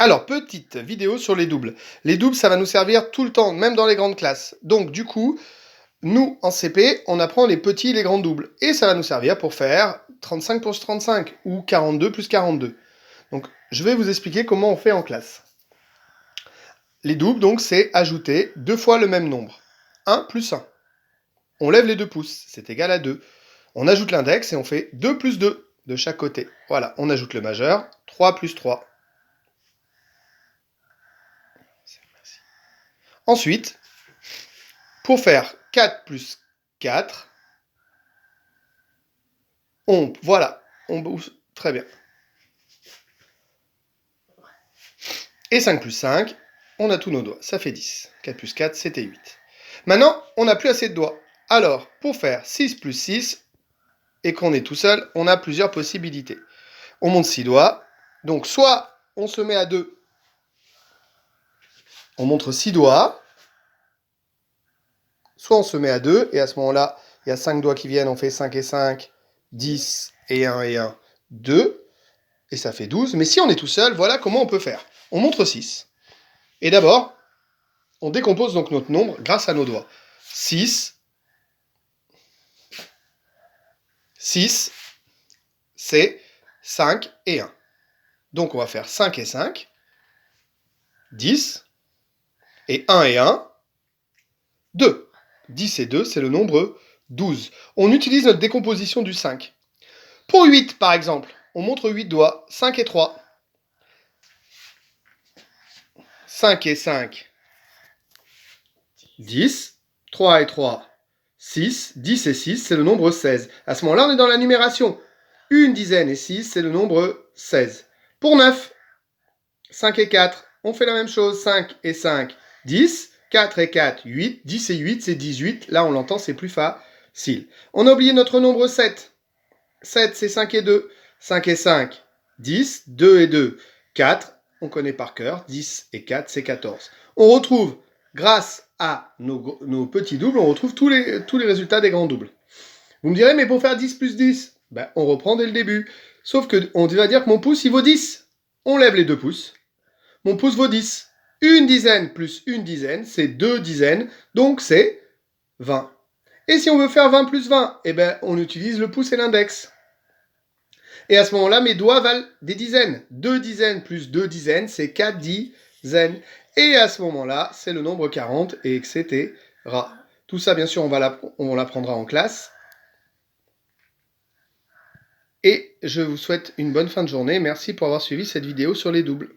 Alors, petite vidéo sur les doubles. Les doubles, ça va nous servir tout le temps, même dans les grandes classes. Donc, du coup, nous, en CP, on apprend les petits et les grands doubles. Et ça va nous servir pour faire 35 plus 35 ou 42 plus 42. Donc, je vais vous expliquer comment on fait en classe. Les doubles, donc, c'est ajouter 2 fois le même nombre. 1 plus 1. On lève les 2 pouces, c'est égal à 2. On ajoute l'index et on fait 2 plus 2 de chaque côté. Voilà, on ajoute le majeur, 3 plus 3. Ensuite, pour faire 4 plus 4, voilà, on bouge très bien. Et 5 plus 5, on a tous nos doigts, ça fait 10. 4 plus 4, c'était 8. Maintenant, on n'a plus assez de doigts. Alors, pour faire 6 plus 6, et qu'on est tout seul, on a plusieurs possibilités. On monte 6 doigts, donc soit on se met à 2, on montre 6 doigts, soit on se met à 2, et à ce moment-là, il y a 5 doigts qui viennent, on fait 5 et 5, 10, et 1, 2, et ça fait 12. Mais si on est tout seul, voilà comment on peut faire. On montre 6. Et d'abord, on décompose donc notre nombre grâce à nos doigts. 6, c'est 5 et 1. Donc on va faire 5 et 5, 10, et 1 et 1, 2. 10 et 2, c'est le nombre 12. On utilise notre décomposition du 5. Pour 8, par exemple, on montre 8 doigts, 5 et 3. 5 et 5, 10. 3 et 3, 6. 10 et 6, c'est le nombre 16. À ce moment-là, on est dans la numération. Une dizaine et 6, c'est le nombre 16. Pour 9, 5 et 4, on fait la même chose. 5 et 5, 10. 4 et 4, 8. 10 et 8, c'est 18. Là, on l'entend, c'est plus facile. On a oublié notre nombre 7. 7, c'est 5 et 2. 5 et 5, 10. 2 et 2, 4. On connaît par cœur. 10 et 4, c'est 14. On retrouve, grâce à nos petits doubles, on retrouve tous les résultats des grands doubles. Vous me direz, mais pour faire 10 plus 10, ben, on reprend dès le début. Sauf qu'on va dire que mon pouce, il vaut 10. On lève les 2 pouces. Mon pouce vaut 10. Une dizaine plus une dizaine, c'est 2 dizaines, donc c'est 20. Et si on veut faire 20 plus 20, eh ben, on utilise le pouce et l'index. Et à ce moment-là, mes doigts valent des dizaines. 2 dizaines plus 2 dizaines, c'est 4 dizaines. Et à ce moment-là, c'est le nombre 40, et etc. Tout ça, bien sûr, on l'apprendra en classe. Et je vous souhaite une bonne fin de journée. Merci pour avoir suivi cette vidéo sur les doubles.